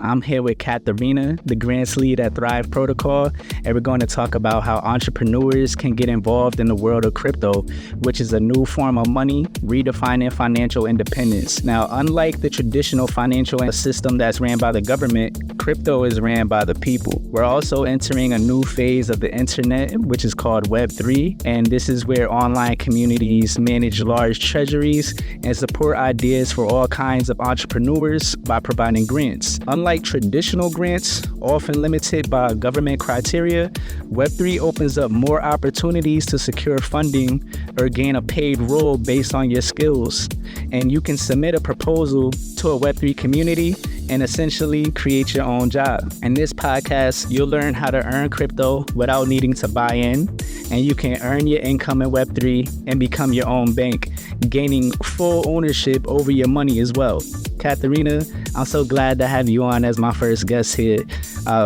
I'm here with Katharina, the grants lead at Thrive Protocol, and we're going to talk about how entrepreneurs can get involved in the world of crypto, which is a new form of money, redefining financial independence. Now, unlike the traditional financial system that's ran by the government, crypto is ran by the people. We're also entering a new phase of the internet, which is called web3, and this is where online communities manage large treasuries and support ideas for all kinds of entrepreneurs by providing grants. Unlike traditional grants, often limited by government criteria, web3 opens up more opportunities to secure funding or gain a paid role based on your skills. And you can submit a proposal to a web3 community and essentially create your own job. In this podcast, you'll learn how to earn crypto without needing to buy in, and you can earn your income in Web3 and become your own bank, gaining full ownership over your money as well. Katharina, I'm so glad to have you on as my first guest here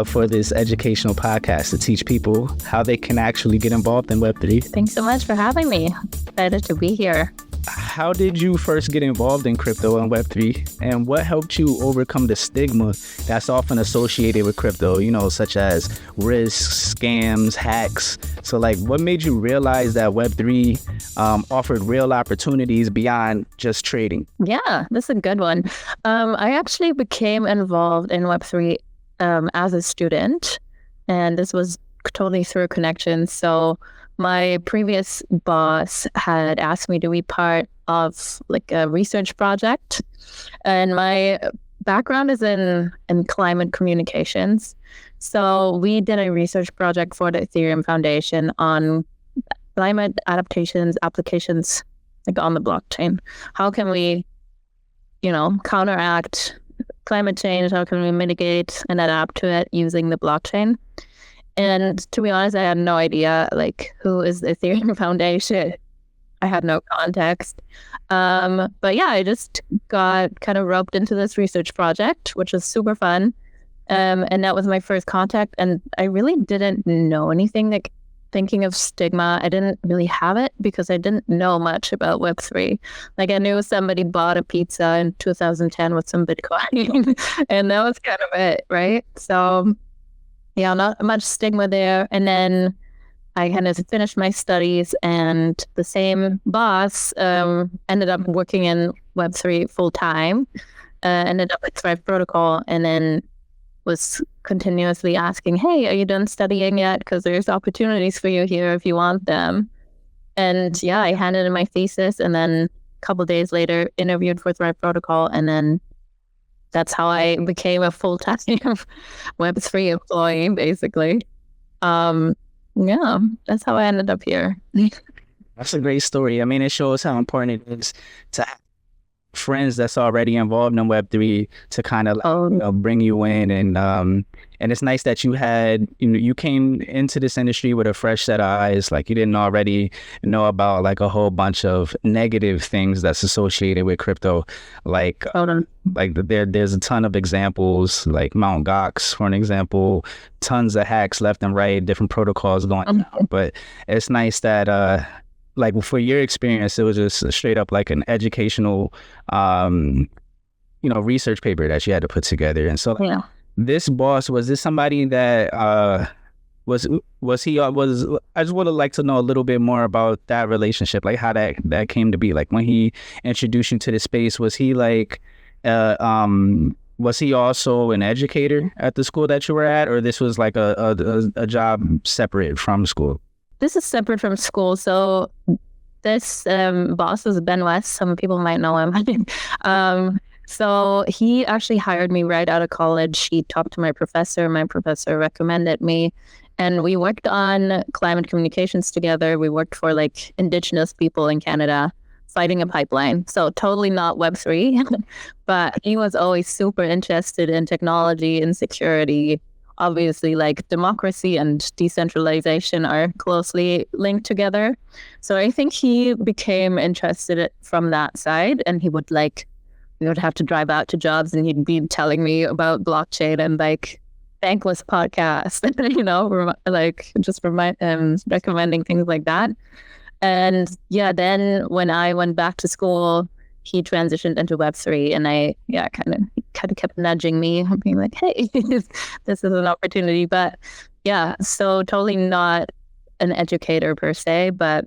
for this educational podcast to teach people how they can actually get involved in Web3. Thanks so much for having me. Excited to be here. How did you first get involved in crypto and Web3? And what helped you overcome the stigma that's often associated with crypto, such as risks, scams, hacks? So what made you realize that Web3 offered real opportunities beyond just trading? Yeah, that's a good one. I actually became involved in Web3 as a student, and this was totally through connections. So my previous boss had asked me to be part of a research project, and my background is in climate communications. So we did a research project for the Ethereum Foundation on climate adaptations applications on the blockchain. How can we, counteract climate change? How can we mitigate and adapt to it using the blockchain? And to be honest, I had no idea, who is the Ethereum Foundation. I had no context. But yeah, I just got kind of roped into this research project, which was super fun. And that was my first contact. And I really didn't know anything. Thinking of stigma, I didn't really have it because I didn't know much about Web3. I knew somebody bought a pizza in 2010 with some Bitcoin, and that was kind of it, right? So yeah, not much stigma there. And then I kind of finished my studies, and the same boss ended up working in Web3 full time, ended up at Thrive Protocol, and then was continuously asking, hey, are you done studying yet? Because there's opportunities for you here if you want them. And yeah, I handed in my thesis, and then a couple of days later interviewed for Thrive Protocol, and then that's how I became a full-time Web3 employee, basically. Yeah, that's how I ended up here. That's a great story. I mean, it shows how important it is to have friends that's already involved in Web3 to kind of bring you in, and it's nice that you had you came into this industry with a fresh set of eyes. You didn't already know about a whole bunch of negative things that's associated with crypto. There's a ton of examples, like Mt. Gox, for an example, tons of hacks left and right, different protocols going on. But it's nice that for your experience, it was just straight up an educational, research paper that you had to put together. And so this boss, was this somebody that, was he, I just would like to know a little bit more about that relationship, how that came to be. When he introduced you to the space, was he was he also an educator at the school that you were at, or this was a job separate from school? This is separate from school. So this boss was Ben West. Some people might know him. So he actually hired me right out of college. He talked to my professor. My professor recommended me. And we worked on climate communications together. We worked for Indigenous people in Canada fighting a pipeline. So totally not Web3. But he was always super interested in technology and security. Obviously, democracy and decentralization are closely linked together. So I think he became interested from that side, and he would we would have to drive out to jobs, and he'd be telling me about blockchain and Bankless podcast, just recommending things like that. And yeah, then when I went back to school, he transitioned into Web3, and kind of kept nudging me, being like, hey, this is an opportunity. But yeah, so totally not an educator per se, but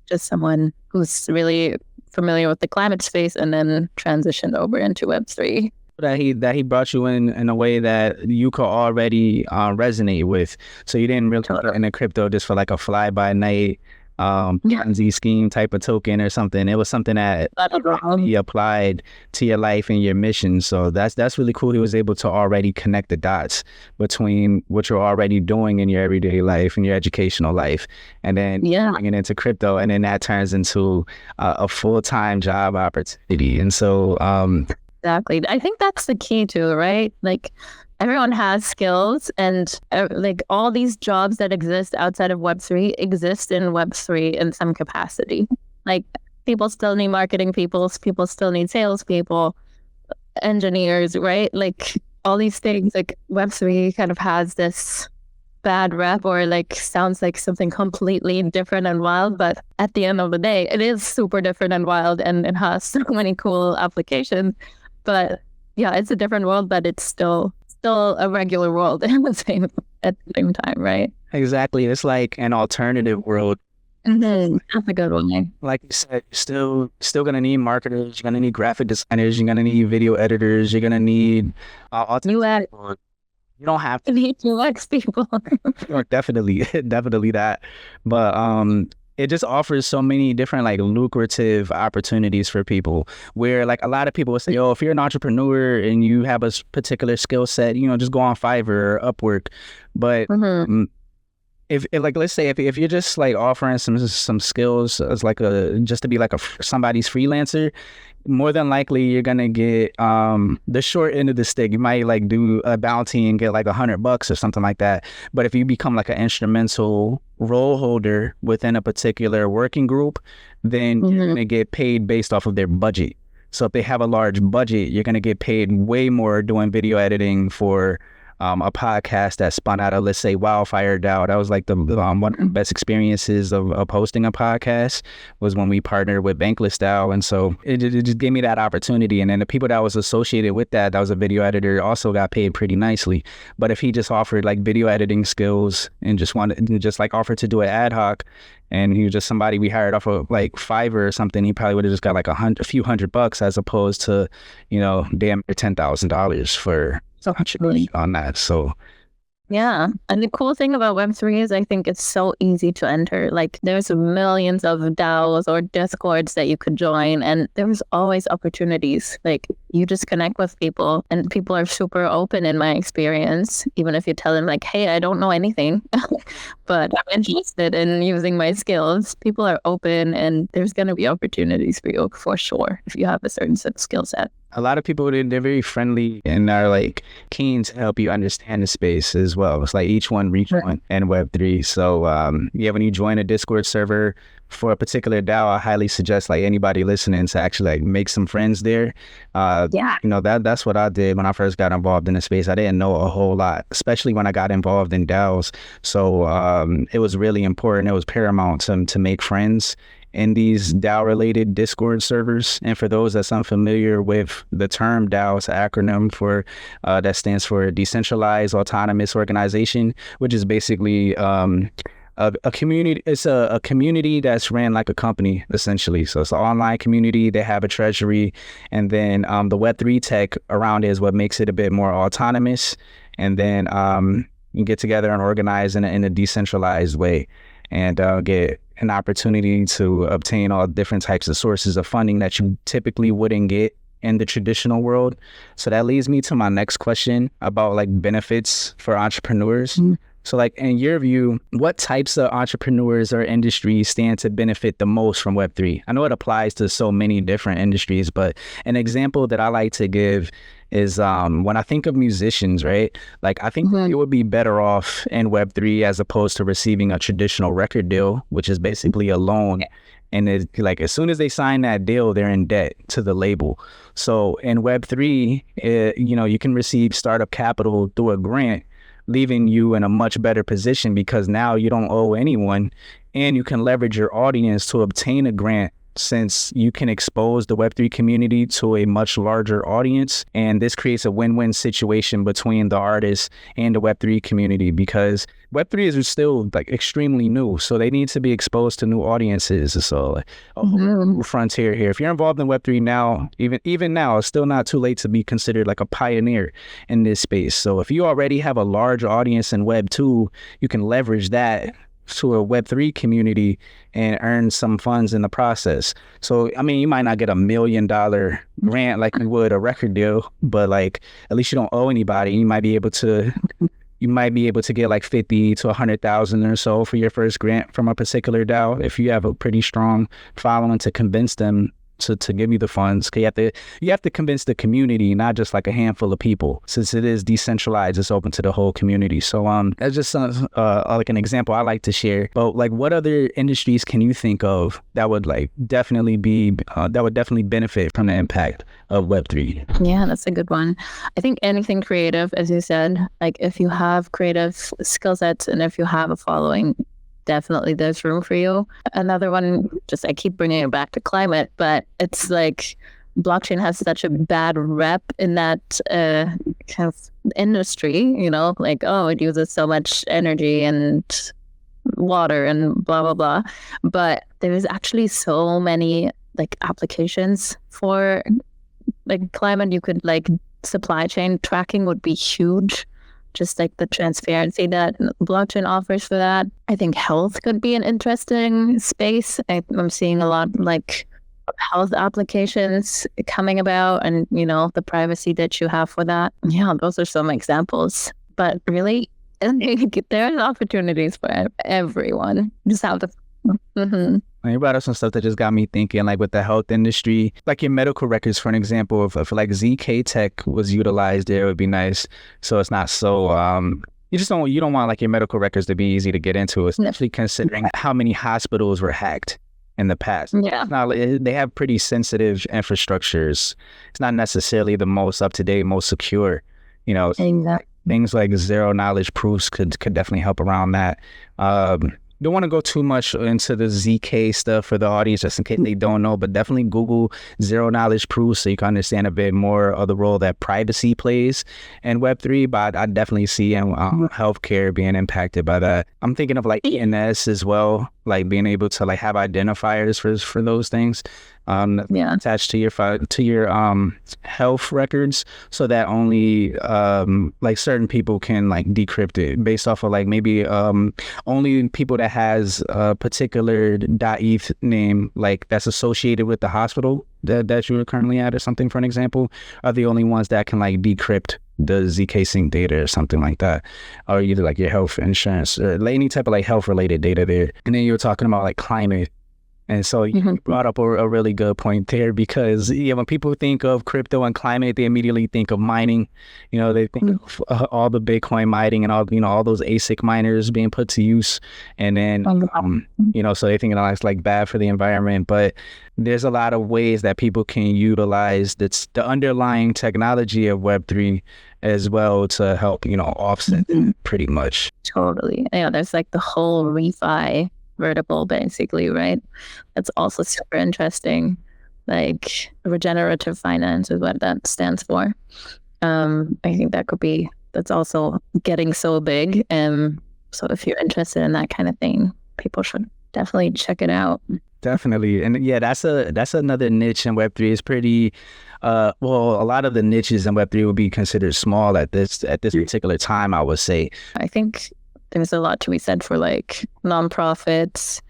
just someone who's really familiar with the climate space and then transitioned over into Web3. That he brought you in a way that you could already resonate with. So you didn't really get into crypto just for like a fly by night Ponzi scheme type of token or something. It was something that he applied to your life and your mission. So that's really cool. He was able to already connect the dots between what you're already doing in your everyday life and your educational life, and then bringing into crypto, and then that turns into a full-time job opportunity. And so exactly, I think that's the key too, right? Like, everyone has skills, and like all these jobs that exist outside of Web3 exist in Web3 in some capacity. Like, people still need marketing people still need salespeople, engineers, right? Like, all these things. Like, Web3 kind of has this bad rep, or like sounds like something completely different and wild, but at the end of the day, it is super different and wild, and it has so many cool applications. But yeah, it's a different world, but it's still a regular world at the same time, right? Exactly. It's like an alternative world. That's a good one. Like you said, you're still gonna need marketers, you're gonna need graphic designers, you're gonna need video editors, you're gonna need UX. You don't have to need UX people. Definitely that. But it just offers so many different like lucrative opportunities for people, where like a lot of people will say, oh, if you're an entrepreneur and you have a particular skill set, just go on Fiverr or Upwork. But if like, let's say if you're just like offering some skills as like just to be like somebody's freelancer, more than likely you're gonna get the short end of the stick. You might like do a bounty and get like $100 or something like that. But if you become like an instrumental role holder within a particular working group, then you're gonna get paid based off of their budget. So if they have a large budget, you're gonna get paid way more doing video editing for a podcast that spun out of, let's say, Wildfire DAO. That was like the one of the best experiences of hosting a podcast, was when we partnered with Bankless DAO. And so it just gave me that opportunity. And then the people that was associated with that was a video editor, also got paid pretty nicely. But if he just offered like video editing skills and just offered to do it ad hoc, and he was just somebody we hired off of like Fiverr or something, he probably would have just got like a few $100, as opposed to, damn $10,000 for on that. So yeah, and the cool thing about Web3 is I think it's so easy to enter. Like, there's millions of DAOs or Discords that you could join, and there's always opportunities. Like, you just connect with people, and people are super open in my experience. Even if you tell them like, hey, I don't know anything, but I'm interested in using my skills, people are open, and there's going to be opportunities for you for sure if you have a certain skill set. A lot of people, they're very friendly and are like keen to help you understand the space as well. It's like each one reach one in Web3. So when you join a Discord server for a particular DAO, I highly suggest like anybody listening to actually like make some friends there. That's what I did when I first got involved in the space. I didn't know a whole lot, especially when I got involved in DAOs. So it was really important. It was paramount to make friends in these DAO-related Discord servers. And for those that's unfamiliar with the term DAO, it's an acronym for that stands for Decentralized Autonomous Organization, which is basically a community. It's a community that's ran like a company, essentially. So it's an online community. They have a treasury, and then the Web3 tech around it is what makes it a bit more autonomous. And then you get together and organize in a decentralized way, and get an opportunity to obtain all different types of sources of funding that you typically wouldn't get in the traditional world. So that leads me to my next question about like benefits for entrepreneurs. So like, in your view, what types of entrepreneurs or industries stand to benefit the most from Web3? I know it applies to so many different industries, but an example that I like to give is when I think of musicians, right? Like, I think it would be better off in Web3 as opposed to receiving a traditional record deal, which is basically a loan. And it's like, as soon as they sign that deal, they're in debt to the label. So in Web3, you can receive startup capital through a grant, leaving you in a much better position, because now you don't owe anyone, and you can leverage your audience to obtain a grant since you can expose the Web3 community to a much larger audience. And this creates a win-win situation between the artists and the Web3 community, because Web3 is still like extremely new. So they need to be exposed to new audiences. So like a whole new frontier here. If you're involved in Web3 now, even now, it's still not too late to be considered like a pioneer in this space. So if you already have a large audience in Web2, you can leverage that to a Web3 community and earn some funds in the process. So, I mean, you might not get $1 million grant like you would a record deal, but like at least you don't owe anybody. You might be able to get like 50 to 100,000 or so for your first grant from a particular DAO if you have a pretty strong following to convince them to give you the funds. 'Cause you have to convince the community, not just like a handful of people. Since it is decentralized, it's open to the whole community. So that's just like an example I like to share. But like, what other industries can you think of that would like definitely benefit from the impact of Web3? Yeah, that's a good one. I think anything creative, as you said, like if you have creative skill sets and if you have a following, definitely there's room for you. Another one, just I keep bringing it back to climate, but it's like blockchain has such a bad rep in that kind of industry, you know, like, oh, it uses so much energy and water and blah, blah, blah. But there's actually so many like applications for like climate. You could like supply chain tracking would be huge. Just like the transparency that blockchain offers for that. I think health could be an interesting space. I'm seeing a lot like health applications coming about, and you know, the privacy that you have for that. Yeah, those are some examples. But really, there are opportunities for everyone. Just have to. You brought up some stuff that just got me thinking, like with the health industry, like your medical records, for an example, if like ZK tech was utilized there, it would be nice. So it's not so, you don't want like your medical records to be easy to get into, especially considering how many hospitals were hacked in the past. Yeah. Now, they have pretty sensitive infrastructures. It's not necessarily the most up-to-date, most secure, you know. Exactly. Things like zero knowledge proofs could definitely help around that. Don't want to go too much into the ZK stuff for the audience, just in case they don't know, but definitely Google zero knowledge proofs so you can understand a bit more of the role that privacy plays in Web3. But I definitely see healthcare being impacted by that. I'm thinking of like ENS as well, like being able to like have identifiers for those things attached to your health records, so that only like certain people can like decrypt it based off of like maybe only people that has a particular .eth name like that's associated with the hospital that you're currently at or something, for an example, are the only ones that can like decrypt the ZK sync data or something like that, or either like your health insurance or any type of like health related data there. And then you were talking about like climate. And so you brought up a really good point there, because when people think of crypto and climate, they immediately think of mining. You know, they think of all the Bitcoin mining and all those ASIC miners being put to use. And then, so they think it's like bad for the environment. But there's a lot of ways that people can utilize the underlying technology of Web3 as well to help, offset pretty much. Totally. Yeah, there's like the whole refi vertical, basically, right? That's also super interesting. Like regenerative finance is what that stands for. I think that's also getting so big. So if you're interested in that kind of thing, people should definitely check it out. Definitely. And yeah, that's another niche in Web3. It's pretty a lot of the niches in Web3 would be considered small at this particular time, I would say. I think there's a lot to be said for like nonprofits,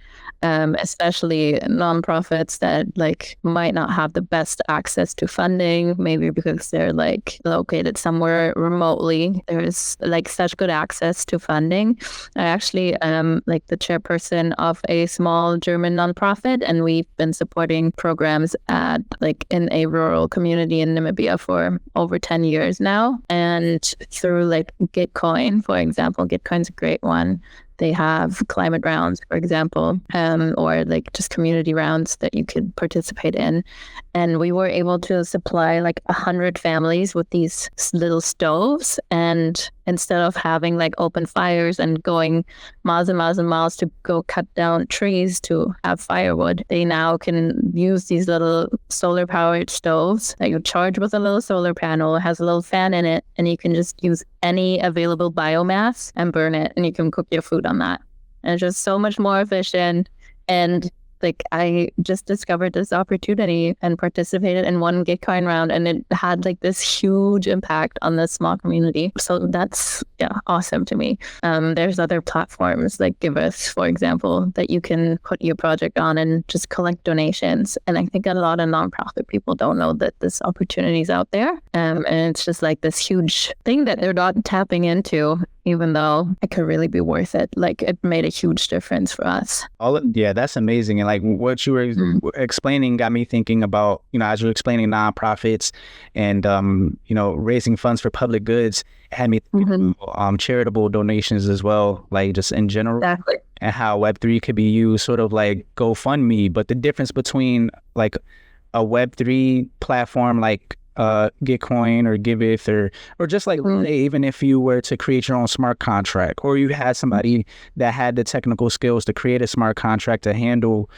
especially nonprofits that like might not have the best access to funding, maybe because they're like located somewhere remotely. There's like such good access to funding. I actually am like the chairperson of a small German nonprofit, and we've been supporting programs in a rural community in Namibia for over 10 years now. And through like Gitcoin, for example, Gitcoin's a great one. They have climate rounds, for example, or like just community rounds that you could participate in. And we were able to supply like 100 families with these little stoves. And instead of having like open fires and going miles and miles and miles to go cut down trees to have firewood, they now can use these little solar powered stoves that you charge with a little solar panel. It has a little fan in it, and you can just use any available biomass and burn it, and you can cook your food on that. And it's just so much more efficient. And like, I just discovered this opportunity and participated in one Gitcoin round, and it had like this huge impact on this small community. So that's awesome to me. There's other platforms like Giveth, for example, that you can put your project on and just collect donations. And I think a lot of nonprofit people don't know that this opportunity is out there. And it's just like this huge thing that they're not tapping into, even though it could really be worth it. Like, it made a huge difference for us. That's amazing. And like what you were explaining got me thinking about, as you were explaining nonprofits and, raising funds for public goods, it had me thinking about, charitable donations as well, like just in general. Exactly. And how Web3 could be used sort of like GoFundMe. But the difference between like a Web3 platform like Gitcoin or Giveth or just like even if you were to create your own smart contract, or you had somebody that had the technical skills to create a smart contract to handle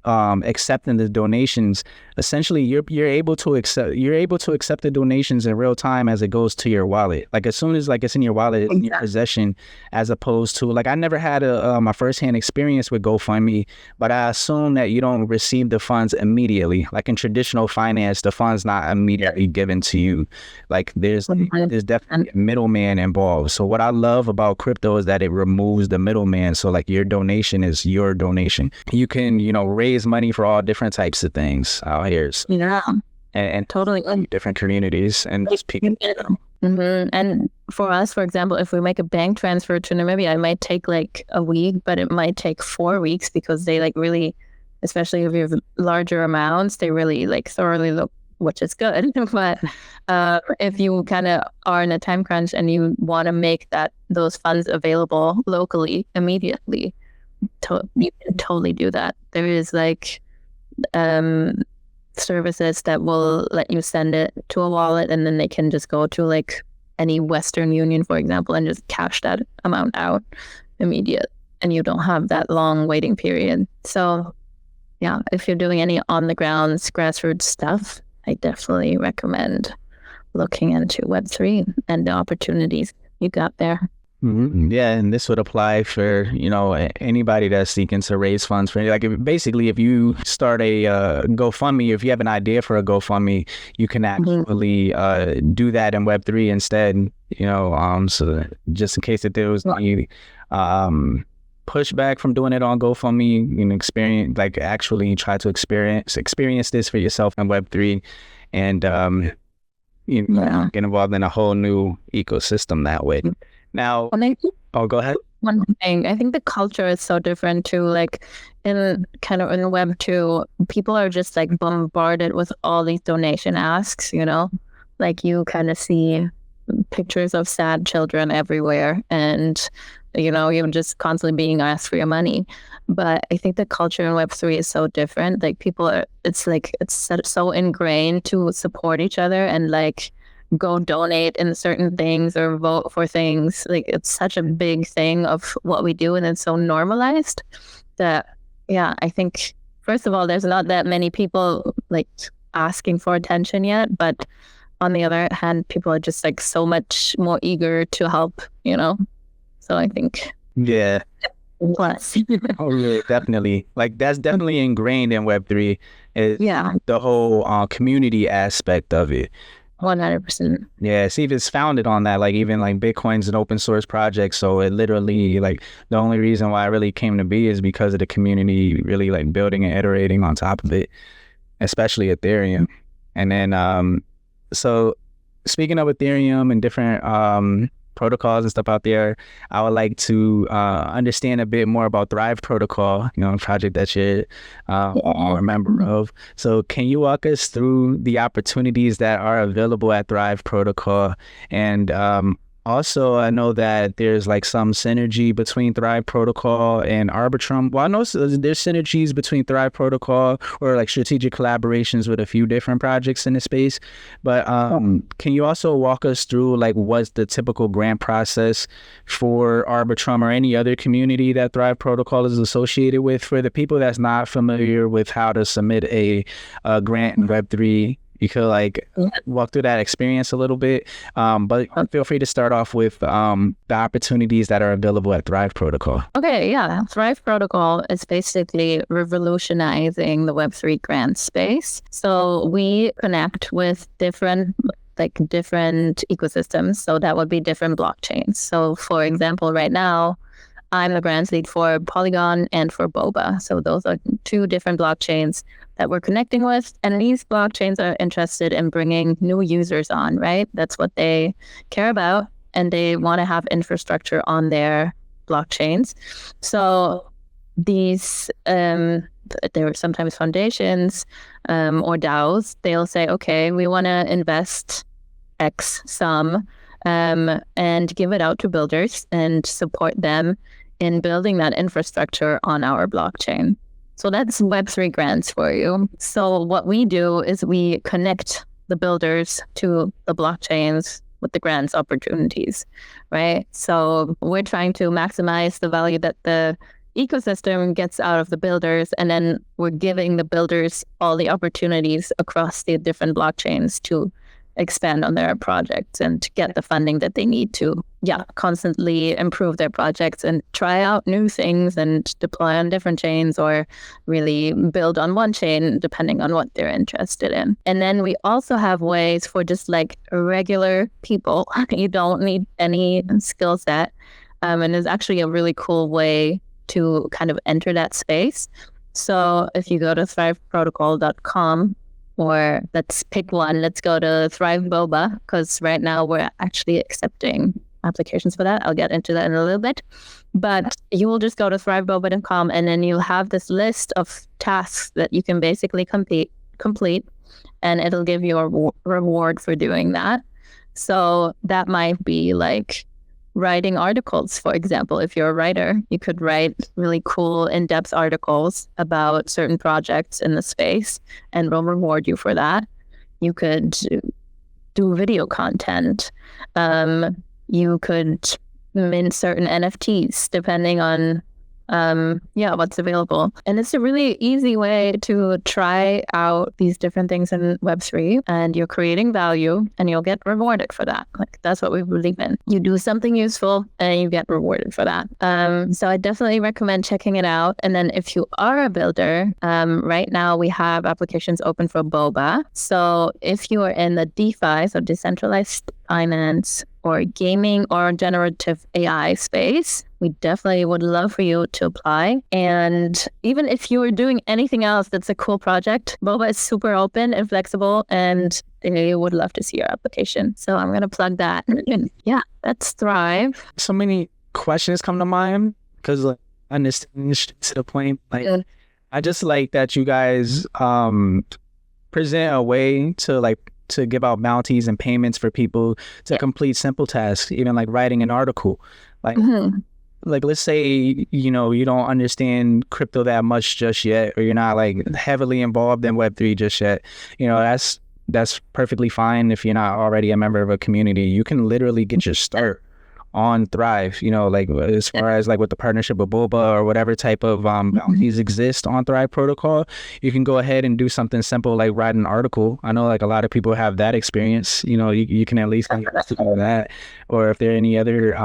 accepting the donations, essentially you're able to accept the donations in real time as it goes to your wallet. Like as soon as like it's in your wallet, in your possession, as opposed to like I never had my firsthand experience with GoFundMe, but I assume that you don't receive the funds immediately. Like in traditional finance, the funds not immediately given to you. Like there's definitely a middleman involved. So what I love about crypto is that it removes the middleman. So like your donation is your donation. You can raise money for all different types of things out here. So, and totally different communities and just people. And for us, for example, if we make a bank transfer to Namibia, it might take like a week, but it might take 4 weeks because they like really, especially if you have larger amounts, they really like thoroughly look, which is good. But if you kind of are in a time crunch and you want to make those funds available locally immediately, you can totally do that. There is like services that will let you send it to a wallet, and then they can just go to like any Western Union, for example, and just cash that amount out immediate, and you don't have that long waiting period. So yeah, if you're doing any on the ground grassroots stuff, I definitely recommend looking into Web3 and the opportunities you got there. Yeah, and this would apply for anybody that's seeking to raise funds for if you start a GoFundMe, if you have an idea for a GoFundMe, you can actually do that in Web3 instead. So just in case that there was any pushback from doing it on GoFundMe, actually try to experience this for yourself in Web3, and get involved in a whole new ecosystem that way. Now, go ahead. One thing, I think the culture is so different too. Like in Web 2, people are just like bombarded with all these donation asks, like you kind of see pictures of sad children everywhere, and you're just constantly being asked for your money. But I think the culture in Web 3 is so different. Like it's so ingrained to support each other and like go donate in certain things or vote for things. Like it's such a big thing of what we do, and it's so normalized that I think first of all there's not that many people like asking for attention yet, but on the other hand people are just like so much more eager to help, so I think plus oh really, definitely, like that's definitely ingrained in Web3 is the whole community aspect of it. 100%. Yeah, see, if it's founded on that, like even like Bitcoin's an open source project, so it literally like the only reason why it really came to be is because of the community really like building and iterating on top of it, especially Ethereum. And then so speaking of Ethereum and different protocols and stuff out there, I would like to understand a bit more about Thrive Protocol, a project that you're a member of. So can you walk us through the opportunities that are available at Thrive Protocol, and Also, I know that there's like some synergy between Thrive Protocol and Arbitrum. Well, I know there's synergies between Thrive Protocol or like strategic collaborations with a few different projects in the space. But can you also walk us through like what's the typical grant process for Arbitrum or any other community that Thrive Protocol is associated with for the people that's not familiar with how to submit a grant in Web3? You could like walk through that experience a little bit, but feel free to start off with the opportunities that are available at Thrive Protocol. Okay, yeah. Thrive Protocol is basically revolutionizing the Web3 grant space. So we connect with different ecosystems. So that would be different blockchains. So for example, right now, I'm the grants lead for Polygon and for Boba. So those are two different blockchains that we're connecting with. And these blockchains are interested in bringing new users on, right? That's what they care about. And they want to have infrastructure on their blockchains. So these, there are sometimes foundations or DAOs. They'll say, okay, we want to invest X sum and give it out to builders and support them in building that infrastructure on our blockchain. So that's Web3 grants for you. So what we do is we connect the builders to the blockchains with the grants opportunities, right? So we're trying to maximize the value that the ecosystem gets out of the builders, and then we're giving the builders all the opportunities across the different blockchains to expand on their projects and to get the funding that they need to, constantly improve their projects and try out new things and deploy on different chains or really build on one chain, depending on what they're interested in. And then we also have ways for just like regular people. You don't need any skill set. And it's actually a really cool way to kind of enter that space. So if you go to thriveprotocol.com, or let's pick one. Let's go to Thrive Boba, because right now we're actually accepting applications for that. I'll get into that in a little bit. But you will just go to thriveboba.com, and then you'll have this list of tasks that you can basically complete, and it'll give you a reward for doing that. So that might be like writing articles, for example. If you're a writer, you could write really cool in-depth articles about certain projects in the space, and we'll reward you for that. You could do video content. You could mint certain NFTs, depending on what's available. And it's a really easy way to try out these different things in Web3, and you're creating value and you'll get rewarded for that. Like, that's what we believe in. You do something useful and you get rewarded for that. So I definitely recommend checking it out. And then if you are a builder, right now we have applications open for Boba. So if you are in the DeFi, so decentralized finance, or gaming or generative AI space, we definitely would love for you to apply. And even if you are doing anything else that's a cool project, Boba is super open and flexible, and they would love to see your application. So I'm going to plug that. Yeah, that's Thrive. So many questions come to mind because like, understanding to the point. Like, I just like that you guys present a way to give out bounties and payments for people to complete simple tasks, even like writing an article. Like, like let's say, you don't understand crypto that much just yet, or you're not like heavily involved in Web3 just yet. That's perfectly fine if you're not already a member of a community. You can literally get your start on Thrive, like as far as like with the partnership with Boba or whatever type of bounties exist on Thrive Protocol. You can go ahead and do something simple like write an article. I know like a lot of people have that experience. You can at least do that. Or if there are any other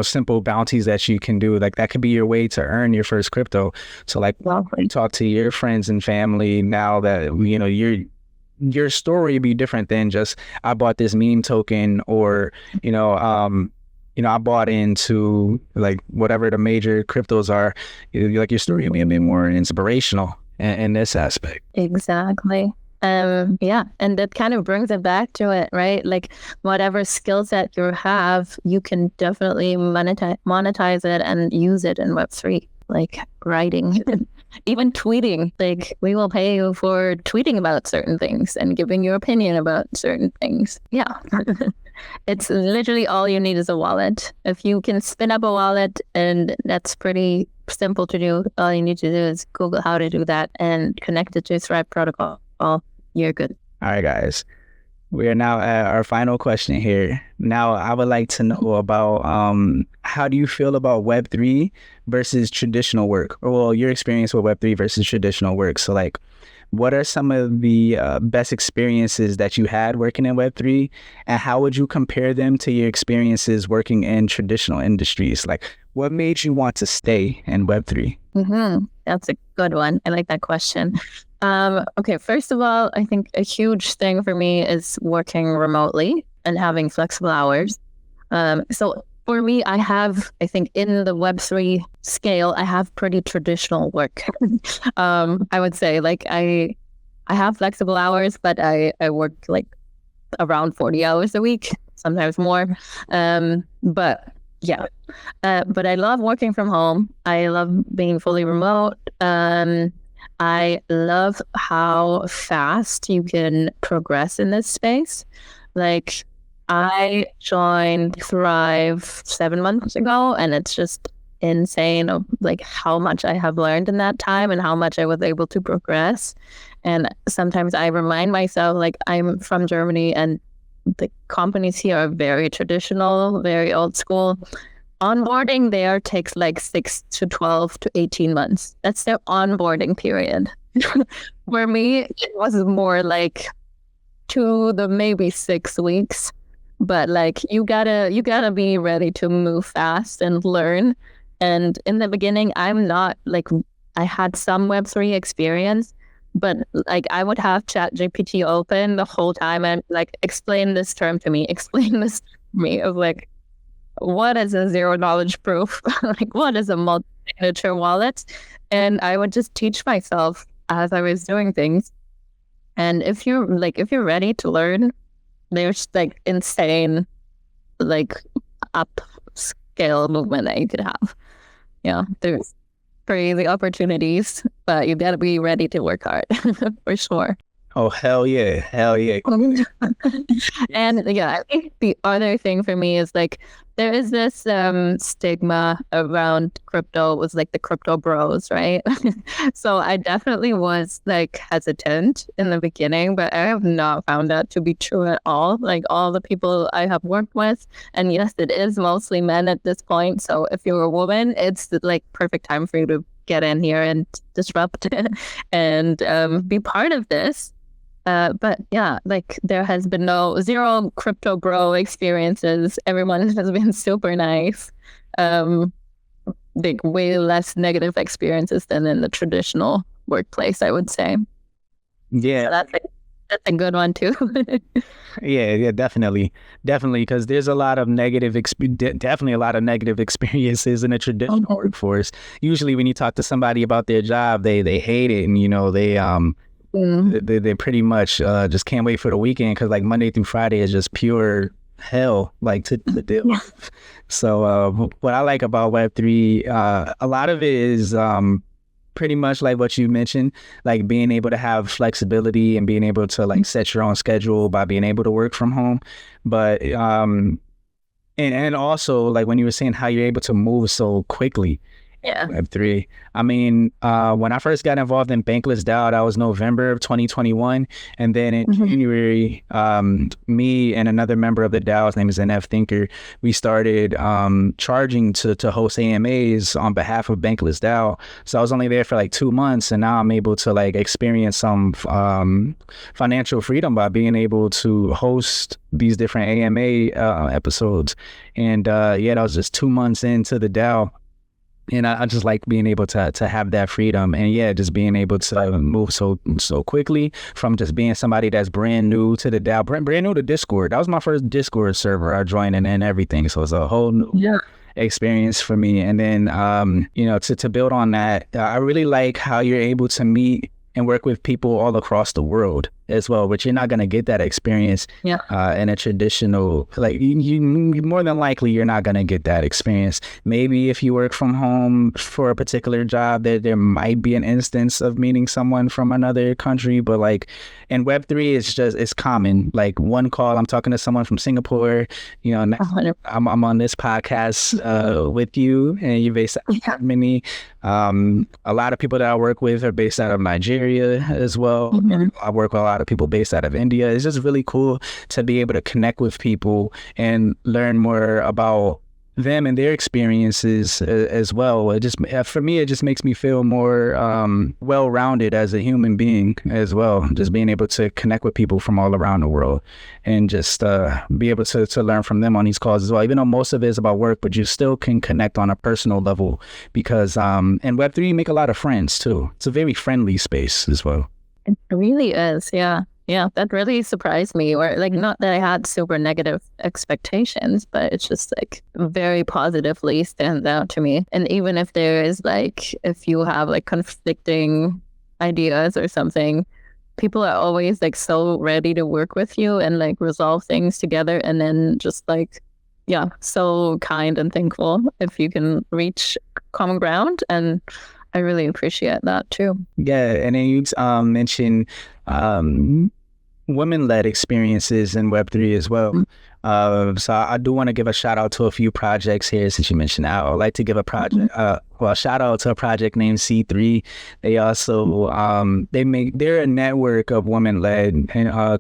simple bounties that you can do, like that could be your way to earn your first crypto. So like talk to your friends and family now that your story would be different than just I bought this meme token, or I bought into like whatever the major cryptos are. Like your story will be a bit more inspirational in this aspect. Exactly. And that kind of brings it back to it, right? Like whatever skill set you have, you can definitely monetize it and use it in Web3, like writing. even tweeting, like we will pay you for tweeting about certain things and giving your opinion about certain things. Yeah. It's literally all you need is a wallet. If you can spin up a wallet, and that's pretty simple to do, all you need to do is Google how to do that and connect it to Thrive protocol. You're good. All right, guys. We are now at our final question here. Now, I would like to know about how do you feel about Web3 versus traditional work? Or, well, your experience with Web3 versus traditional work. So, like, what are some of the best experiences that you had working in Web3? And how would you compare them to your experiences working in traditional industries? Like, what made you want to stay in Web3? That's a good one. I like that question. Okay, first of all, I think a huge thing for me is working remotely and having flexible hours. So for me, I think in the Web3 scale, I have pretty traditional work. I would say like I have flexible hours, but I work like around 40 hours a week, sometimes more. But yeah, but I love working from home. I love being fully remote. I love how fast you can progress in this space. Like, I joined Thrive 7 months ago, and it's just insane of like how much I have learned in that time and how much I was able to progress. And sometimes I remind myself, like, I'm from Germany, and the companies here are very traditional, very old school. Onboarding there takes like 6 to 12 to 18 months. That's their onboarding period. For me, it was more like 2 to maybe 6 weeks. But like you gotta be ready to move fast and learn. And in the beginning, I'm not like, I had some Web3 experience, but like I would have ChatGPT open the whole time and like, explain this term to me, explain this to me. Of like, what is a zero knowledge proof? Like, what is a multi-signature wallet? And I would just teach myself as I was doing things. And if you're ready to learn, there's like insane, like upscale movement that you could have. Yeah, there's crazy opportunities, but you gotta be ready to work hard for sure. Oh, hell yeah. Hell yeah. And yeah, I think the other thing for me is like, there is this stigma around crypto. It was like the crypto bros, right? So I definitely was like hesitant in the beginning, but I have not found that to be true at all. Like all the people I have worked with, and yes, it is mostly men at this point. So if you're a woman, it's like perfect time for you to get in here and disrupt and be part of this. But yeah, like there has been zero crypto bro experiences. Everyone has been super nice. Like way less negative experiences than in the traditional workplace, I would say. Yeah. So that's a good one too. Yeah, definitely, because there's a lot of definitely a lot of negative experiences in the traditional workforce. Usually, when you talk to somebody about their job, they hate it, and they pretty much just can't wait for the weekend, because like Monday through Friday is just pure hell, like to deal with. So what I like about Web3, a lot of it is pretty much like what you mentioned, like being able to have flexibility and being able to like set your own schedule by being able to work from home. But and also like when you were saying how you're able to move so quickly. Yeah. Web3. I mean, when I first got involved in Bankless DAO, that was November of 2021. And then in January, me and another member of the DAO, his name is NF Thinker, we started charging to host AMAs on behalf of Bankless DAO. So I was only there for like 2 months, and now I'm able to like experience some financial freedom by being able to host these different AMA episodes. And that was just 2 months into the DAO. And I just like being able to have that freedom, and just being able to move so quickly from just being somebody that's brand new to the DAO, brand new to Discord. That was my first Discord server I joined and everything. So it's a whole new experience for me. And then, to build on that, I really like how you're able to meet and work with people all across the world. as well, but you're not going to get that experience Yeah. in a traditional, like you more than likely you're not going to get that experience. Maybe if you work from home for a particular job, there might be an instance of meeting someone from another country, but like in Web3, it's common. Like one call, I'm talking to someone from Singapore, next, I'm on this podcast with you, and you're based out of Germany. A lot of people that I work with are based out of Nigeria as well. I work with a lot of people based out of India. It's just really cool to be able to connect with people and learn more about them and their experiences as well. It just, for me, it just makes me feel more well-rounded as a human being as well. Just being able to connect with people from all around the world and just be able to learn from them on these calls as well. Even though most of it is about work, but you still can connect on a personal level because in Web3, you make a lot of friends too. It's a very friendly space as well. It really is, yeah. Yeah, that really surprised me. Or like, not that I had super negative expectations, but it's just like very positively stands out to me. And even if there is like, if you have like conflicting ideas or something, people are always like so ready to work with you and like resolve things together. And then just like, yeah, so kind and thankful if you can reach common ground. And I really appreciate that too. Yeah, and then you mentioned women-led experiences in Web3 as well. So I do want to give a shout out to a few projects here since you mentioned that. I would like to give a project, shout out to a project named C3. They also, they're a network of women-led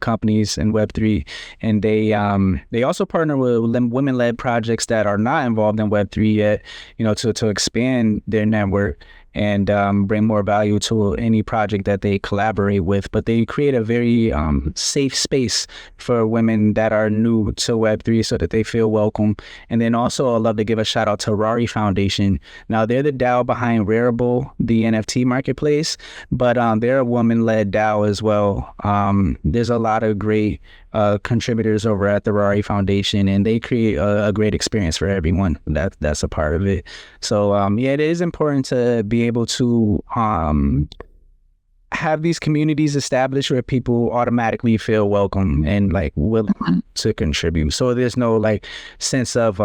companies in Web3. And they also partner with women-led projects that are not involved in Web3 yet, to expand their network and bring more value to any project that they collaborate with. But they create a very safe space for women that are new to Web3 so that they feel welcome. And then also I'd love to give a shout out to Rari Foundation. Now they're the DAO behind Rarible, the NFT marketplace, but they're a woman-led DAO as well. There's a lot of great contributors over at the Rari Foundation, and they create a great experience for everyone that's a part of it. So it is important to be able to have these communities established where people automatically feel welcome and like willing to contribute. So there's no like sense of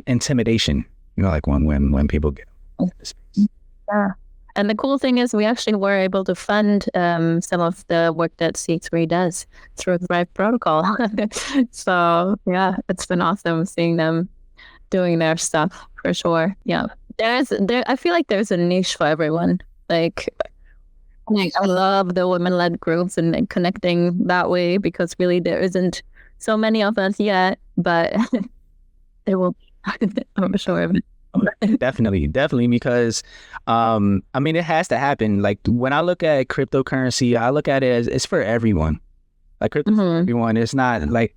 intimidation, like when people get. Yeah. And the cool thing is we actually were able to fund some of the work that C3 does through the Thrive protocol. So yeah, it's been awesome seeing them doing their stuff for sure. Yeah. I feel like there's a niche for everyone. Like I love the women-led groups and connecting that way because really there isn't so many of us yet, but there will be, I'm sure of it. Definitely, because it has to happen. Like when I look at cryptocurrency, I look at it as it's for everyone. Like crypto for everyone. It's not like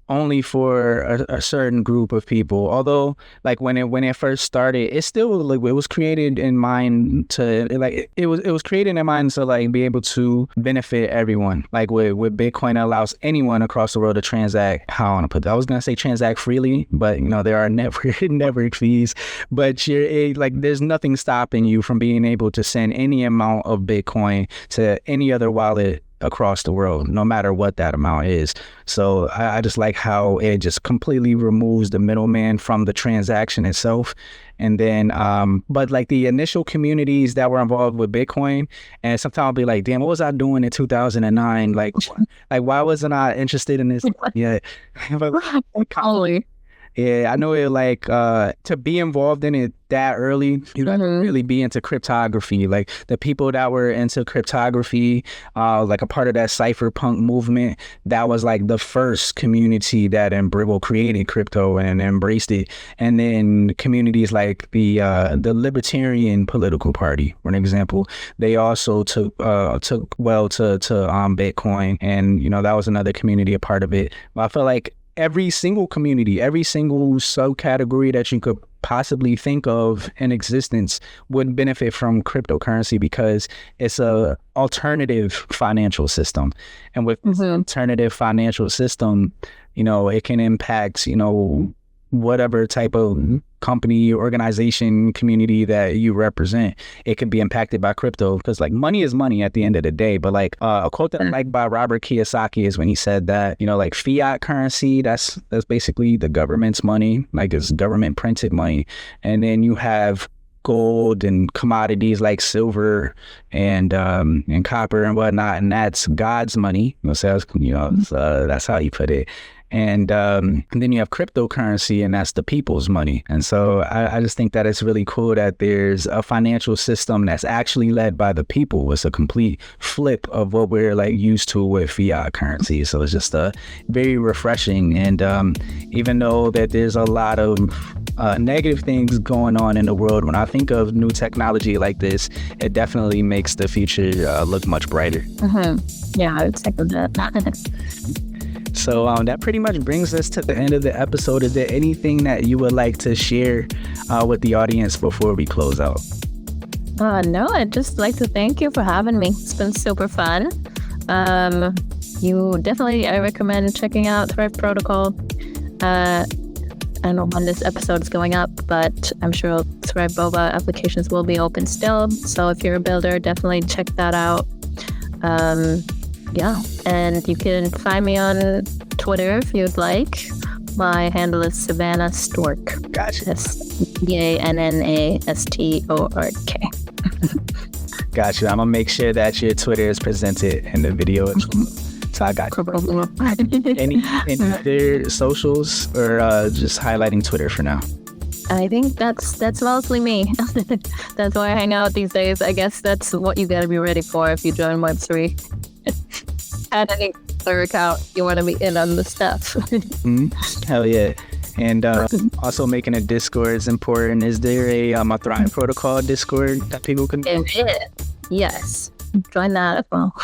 only for a certain group of people. Although like when it first started, it still like it was created in mind to like it was created in mind to like be able to benefit everyone. Like with Bitcoin, it allows anyone across the world to transact. How I want to put that? I was gonna say transact freely, but there are network fees. But there's nothing stopping you from being able to send any amount of Bitcoin to any other wallet across the world, no matter what that amount is. So I just like how it just completely removes the middleman from the transaction itself. And then, but like the initial communities that were involved with Bitcoin, and sometimes I'll be like, damn, what was I doing in 2009? Like why wasn't I interested in this yet? Yeah, I know it like to be involved in it that early, you got to really be into cryptography. Like the people that were into cryptography, like a part of that cypherpunk movement, that was like the first community that created crypto and embraced it. And then communities like the Libertarian Political Party, for an example, they also took well to Bitcoin, and that was another community, a part of it. But I feel like every single community, every single subcategory that you could possibly think of in existence would benefit from cryptocurrency because it's a alternative financial system. And with this alternative financial system, it can impact, whatever type of company, organization, community that you represent, it could be impacted by crypto, because like money is money at the end of the day. But like a quote that I like by Robert Kiyosaki is when he said that, you know, like fiat currency, that's basically the government's money, like it's government printed money. And then you have gold and commodities like silver and copper and whatnot, and that's God's money. So, that's how you put it. And then you have cryptocurrency, and that's the people's money. And so I just think that it's really cool that there's a financial system that's actually led by the people. It's a complete flip of what we're like used to with fiat currency. So it's just very refreshing. And even though that there's a lot of negative things going on in the world, when I think of new technology like this, it definitely makes the future look much brighter. Yeah, I would second that. So that pretty much brings us to the end of the episode. Is there anything that you would like to share with the audience before we close out? No, I'd just like to thank you for having me. It's been super fun. I recommend checking out Thrive Protocol. I don't know when this episode is going up, but I'm sure Thrive Boba applications will be open still. So if you're a builder, definitely check that out. Yeah, and you can find me on Twitter if you'd like. My handle is Savannah Stork. Gotcha. SANNASTORK. Gotcha. I'm gonna make sure that your Twitter is presented in the video. So I got you. Any other socials, or just highlighting Twitter for now? I think that's mostly me. That's why I hang out these days. I guess that's what you gotta be ready for if you join Web3. Add any other account you want to be in on the stuff. Hell yeah. And also making a Discord is important. Is there a Thrive Protocol Discord that people can? Yes. Join that as well.